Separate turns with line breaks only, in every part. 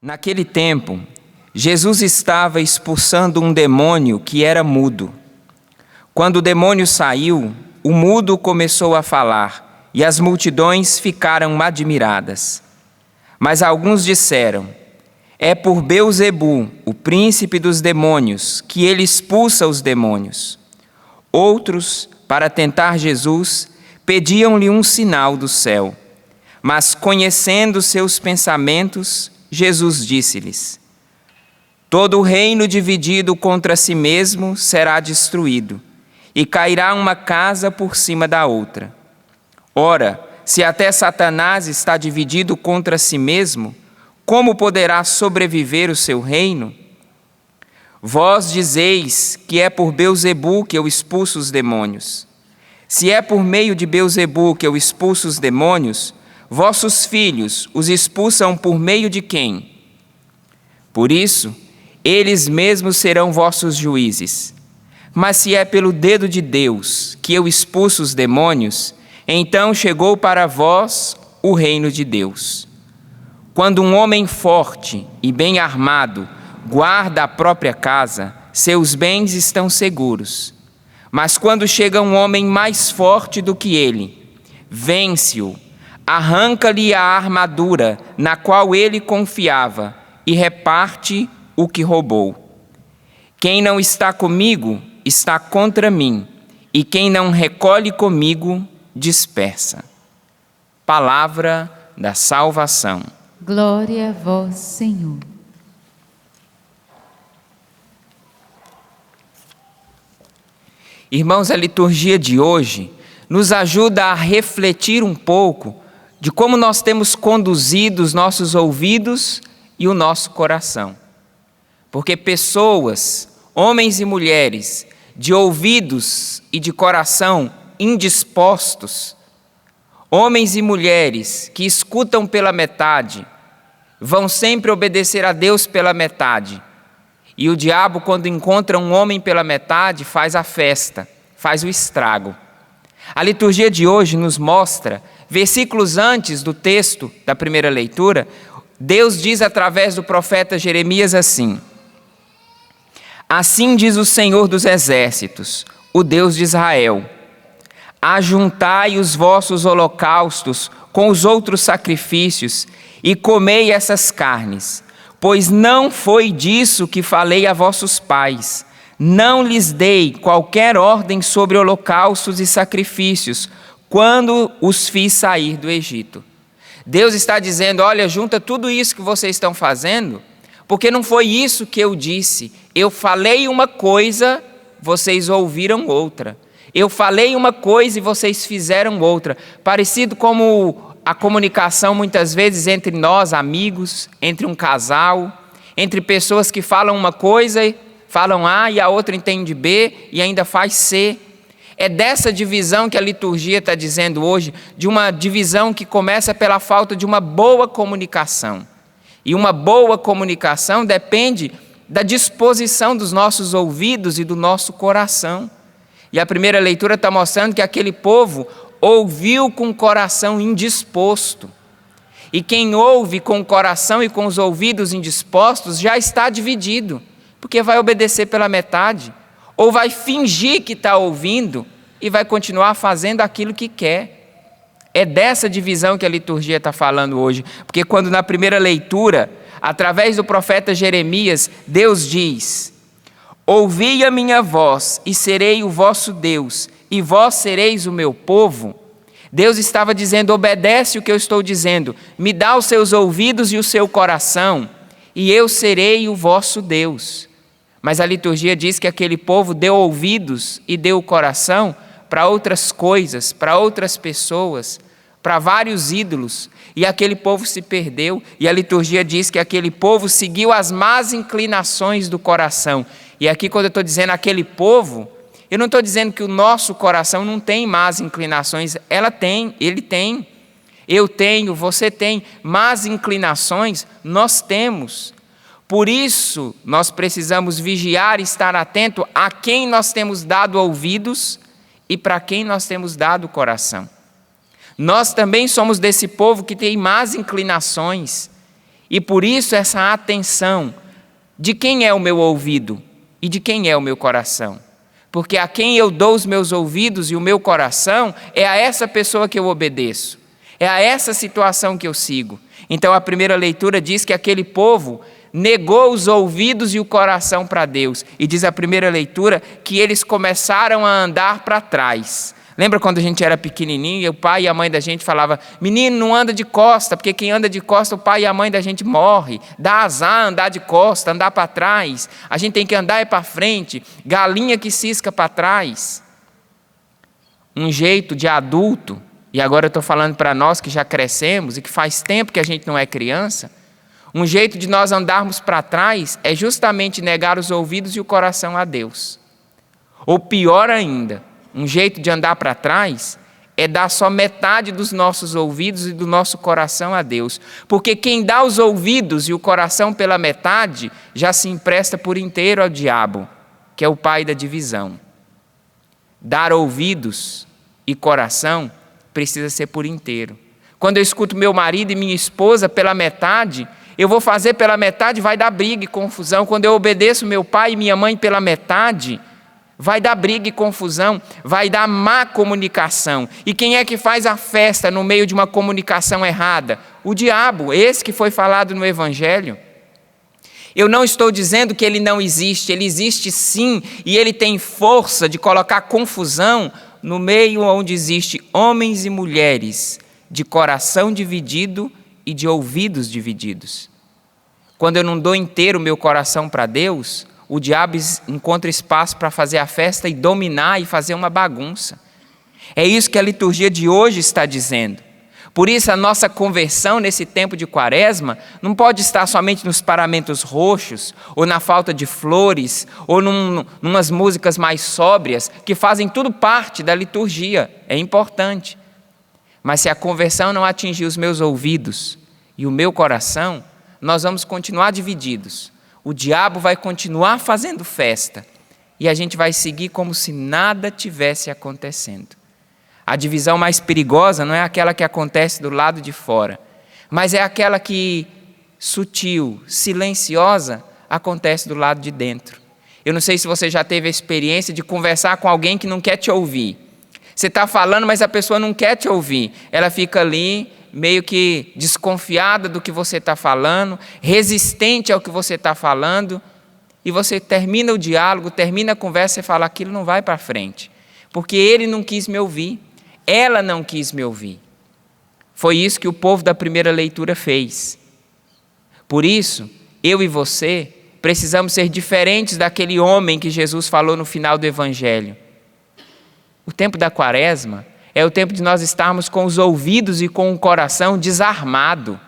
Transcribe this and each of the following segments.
Naquele tempo, Jesus estava expulsando um demônio que era mudo. Quando o demônio saiu, o mudo começou a falar, e as multidões ficaram admiradas. Mas alguns disseram: é por Beelzebu, o príncipe dos demônios, que ele expulsa os demônios. Outros, para tentar Jesus, pediam-lhe um sinal do céu. Mas, conhecendo seus pensamentos, Jesus disse-lhes: todo o reino dividido contra si mesmo será destruído, e cairá uma casa por cima da outra. Ora, se até Satanás está dividido contra si mesmo, como poderá sobreviver o seu reino? Vós dizeis que é por Beelzebu que eu expulso os demônios. Se é por meio de Beelzebu que eu expulso os demônios, vossos filhos os expulsam por meio de quem? Por isso, eles mesmos serão vossos juízes. Mas se é pelo dedo de Deus que eu expulso os demônios, então chegou para vós o reino de Deus. Quando um homem forte e bem armado guarda a própria casa, seus bens estão seguros. Mas quando chega um homem mais forte do que ele, vence-o, arranca-lhe a armadura na qual ele confiava e reparte o que roubou. Quem não está comigo está contra mim, e quem não recolhe comigo dispersa. Palavra da salvação.
Glória a vós, Senhor.
Irmãos, a liturgia de hoje nos ajuda a refletir um pouco de como nós temos conduzido os nossos ouvidos e o nosso coração. Porque pessoas, homens e mulheres, de ouvidos e de coração indispostos, homens e mulheres que escutam pela metade, vão sempre obedecer a Deus pela metade. E o diabo, quando encontra um homem pela metade, faz a festa, faz o estrago. A liturgia de hoje nos mostra, versículos antes do texto da primeira leitura, Deus diz através do profeta Jeremias assim: assim diz o Senhor dos exércitos, o Deus de Israel: ajuntai os vossos holocaustos com os outros sacrifícios e comei essas carnes, pois não foi disso que falei a vossos pais. Não lhes dei qualquer ordem sobre holocaustos e sacrifícios, quando os fiz sair do Egito. Deus está dizendo: olha, junta tudo isso que vocês estão fazendo, porque não foi isso que eu disse. Eu falei uma coisa, vocês ouviram outra. Eu falei uma coisa e vocês fizeram outra. Parecido como a comunicação muitas vezes entre nós, amigos, entre um casal, entre pessoas que falam uma coisa, falam A e a outra entende B e ainda faz C. É dessa divisão que a liturgia está dizendo hoje, de uma divisão que começa pela falta de uma boa comunicação. E uma boa comunicação depende da disposição dos nossos ouvidos e do nosso coração. E a primeira leitura está mostrando que aquele povo ouviu com o coração indisposto. E quem ouve com o coração e com os ouvidos indispostos já está dividido, porque vai obedecer pela metade, ou vai fingir que está ouvindo e vai continuar fazendo aquilo que quer. É dessa divisão que a liturgia está falando hoje, porque quando na primeira leitura, através do profeta Jeremias, Deus diz: ouvi a minha voz e serei o vosso Deus, e vós sereis o meu povo. Deus estava dizendo: obedece o que eu estou dizendo, me dá os seus ouvidos e o seu coração, e eu serei o vosso Deus. Mas a liturgia diz que aquele povo deu ouvidos e deu o coração para outras coisas, para outras pessoas, para vários ídolos, e aquele povo se perdeu, e a liturgia diz que aquele povo seguiu as más inclinações do coração. E aqui, quando eu estou dizendo aquele povo, eu não estou dizendo que o nosso coração não tem más inclinações. Ele tem, eu tenho, você tem. Más inclinações nós temos. Por isso, nós precisamos vigiar e estar atento a quem nós temos dado ouvidos e para quem nós temos dado o coração. Nós também somos desse povo que tem más inclinações E por isso essa atenção de quem é o meu ouvido e de quem é o meu coração. Porque a quem eu dou os meus ouvidos e o meu coração é a essa pessoa que eu obedeço. É a essa situação que eu sigo. Então a primeira leitura diz que aquele povo negou os ouvidos e o coração para Deus. E diz a primeira leitura que eles começaram a andar para trás. Lembra quando a gente era pequenininho e o pai e a mãe da gente falavam: menino, não anda de costa, porque quem anda de costa, o pai e a mãe da gente morre. Dá azar andar de costa, andar para trás. A gente tem que andar para frente. Galinha que cisca para trás. Um jeito de adulto, e agora eu estou falando para nós que já crescemos e que faz tempo que a gente não é criança, um jeito de nós andarmos para trás é justamente negar os ouvidos e o coração a Deus. Ou pior ainda, um jeito de andar para trás é dar só metade dos nossos ouvidos e do nosso coração a Deus. Porque quem dá os ouvidos e o coração pela metade já se empresta por inteiro ao diabo, que é o pai da divisão. Dar ouvidos e coração precisa ser por inteiro. Quando eu escuto meu marido e minha esposa pela metade, eu vou fazer pela metade, vai dar briga e confusão. Quando eu obedeço meu pai e minha mãe pela metade, vai dar briga e confusão, vai dar má comunicação. E quem é que faz a festa no meio de uma comunicação errada? O diabo, esse que foi falado no Evangelho. Eu não estou dizendo que ele não existe, ele existe sim, e ele tem força de colocar confusão no meio onde existe homens e mulheres de coração dividido e de ouvidos divididos. Quando eu não dou inteiro o meu coração para Deus, o diabo encontra espaço para fazer a festa e dominar e fazer uma bagunça. É isso que a liturgia de hoje está dizendo. Por isso a nossa conversão nesse tempo de quaresma não pode estar somente nos paramentos roxos, ou na falta de flores, ou numas músicas mais sóbrias, que fazem tudo parte da liturgia, é importante. Mas se a conversão não atingir os meus ouvidos e o meu coração, nós vamos continuar divididos. O diabo vai continuar fazendo festa e a gente vai seguir como se nada tivesse acontecendo. A divisão mais perigosa não é aquela que acontece do lado de fora, mas é aquela que, sutil, silenciosa, acontece do lado de dentro. Eu não sei se você já teve a experiência de conversar com alguém que não quer te ouvir. Você está falando, mas a pessoa não quer te ouvir. Ela fica ali, meio que desconfiada do que você está falando, resistente ao que você está falando, e você termina o diálogo, termina a conversa e fala: aquilo não vai para frente, porque ele não quis me ouvir, ela não quis me ouvir. Foi isso que o povo da primeira leitura fez. Por isso, eu e você precisamos ser diferentes daquele homem que Jesus falou no final do Evangelho. O tempo da quaresma é o tempo de nós estarmos com os ouvidos e com o coração desarmado.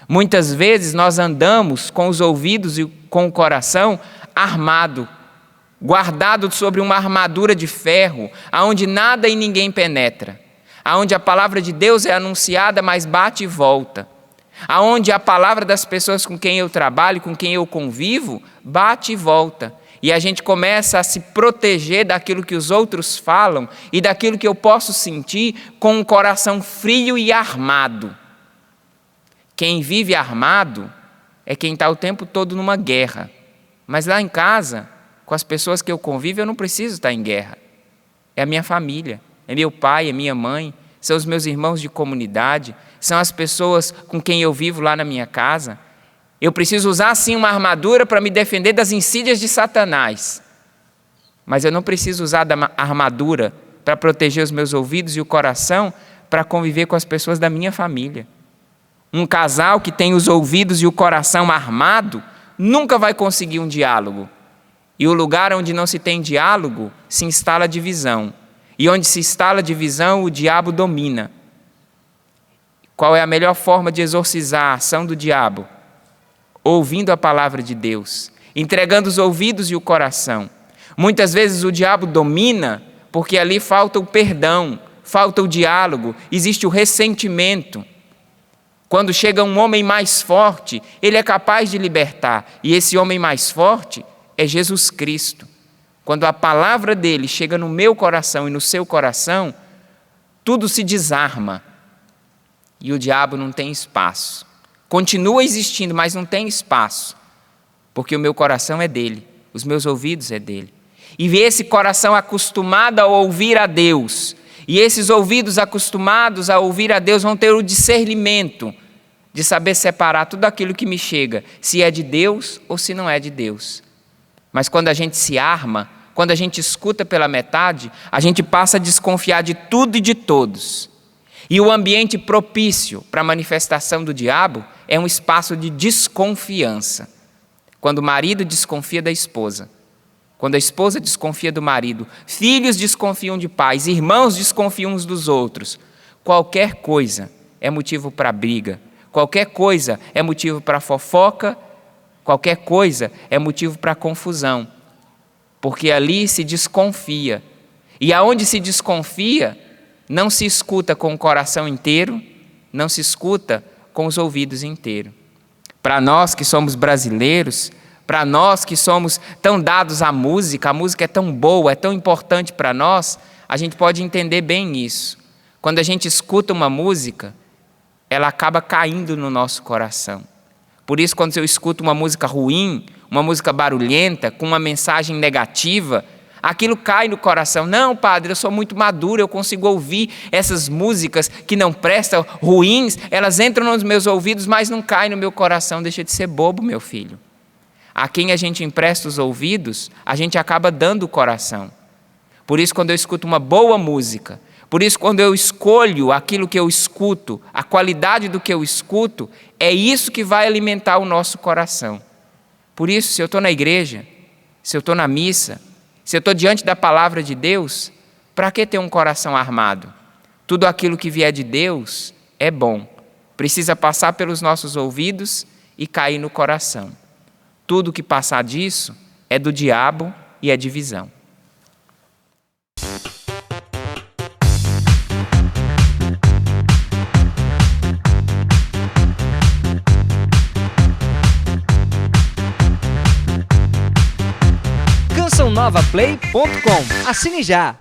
Muitas vezes nós andamos com os ouvidos e com o coração armado, guardado sobre uma armadura de ferro, aonde nada e ninguém penetra, aonde a palavra de Deus é anunciada, mas bate e volta, aonde a palavra das pessoas com quem eu trabalho, com quem eu convivo, bate e volta. E a gente começa a se proteger daquilo que os outros falam e daquilo que eu posso sentir com um coração frio e armado. Quem vive armado é quem está o tempo todo numa guerra. Mas lá em casa, com as pessoas que eu convivo, eu não preciso estar em guerra. É a minha família, é meu pai, é minha mãe, são os meus irmãos de comunidade, são as pessoas com quem eu vivo lá na minha casa. Eu preciso usar sim uma armadura para me defender das insídias de Satanás. Mas eu não preciso usar da armadura para proteger os meus ouvidos e o coração para conviver com as pessoas da minha família. Um casal que tem os ouvidos e o coração armado nunca vai conseguir um diálogo. E o lugar onde não se tem diálogo se instala divisão. E onde se instala divisão, o diabo domina. Qual é a melhor forma de exorcizar a ação do diabo? Ouvindo a palavra de Deus, entregando os ouvidos e o coração. Muitas vezes o diabo domina porque ali falta o perdão, falta o diálogo, existe o ressentimento. Quando chega um homem mais forte, ele é capaz de libertar, e esse homem mais forte é Jesus Cristo. Quando a palavra dele chega no meu coração e no seu coração, tudo se desarma e o diabo não tem espaço. continua existindo, mas não tem espaço, porque o meu coração é dele, os meus ouvidos é dele. E esse coração acostumado a ouvir a Deus, e esses ouvidos acostumados a ouvir a Deus vão ter o discernimento de saber separar tudo aquilo que me chega, se é de Deus ou se não é de Deus. Mas quando a gente se arma, quando a gente escuta pela metade, a gente passa a desconfiar de tudo e de todos. E o ambiente propício para a manifestação do diabo é um espaço de desconfiança. Quando o marido desconfia da esposa, quando a esposa desconfia do marido, filhos desconfiam de pais, irmãos desconfiam uns dos outros, qualquer coisa é motivo para briga, qualquer coisa é motivo para fofoca, qualquer coisa é motivo para confusão, porque ali se desconfia. E aonde se desconfia, não se escuta com o coração inteiro, não se escuta com os ouvidos inteiros. Para nós que somos brasileiros, para nós que somos tão dados à música, a música é tão boa, é tão importante para nós, a gente pode entender bem isso. Quando a gente escuta uma música, ela acaba caindo no nosso coração. Por isso, quando eu escuto uma música ruim, uma música barulhenta, com uma mensagem negativa, aquilo cai no coração. Não, padre, eu sou muito maduro, eu consigo ouvir essas músicas que não prestam, ruins, elas entram nos meus ouvidos, mas não caem no meu coração. Deixa de ser bobo, meu filho. A quem a gente empresta os ouvidos, a gente acaba dando o coração. Por isso, quando eu escuto uma boa música, por isso, quando eu escolho aquilo que eu escuto, a qualidade do que eu escuto, é isso que vai alimentar o nosso coração. Por isso, se eu estou na igreja, se eu estou na missa, se eu estou diante da palavra de Deus, para que ter um coração armado? Tudo aquilo que vier de Deus é bom. Precisa passar pelos nossos ouvidos e cair no coração. Tudo que passar disso é do diabo e é divisão.
CançãoNovaPlay.com. Assine já!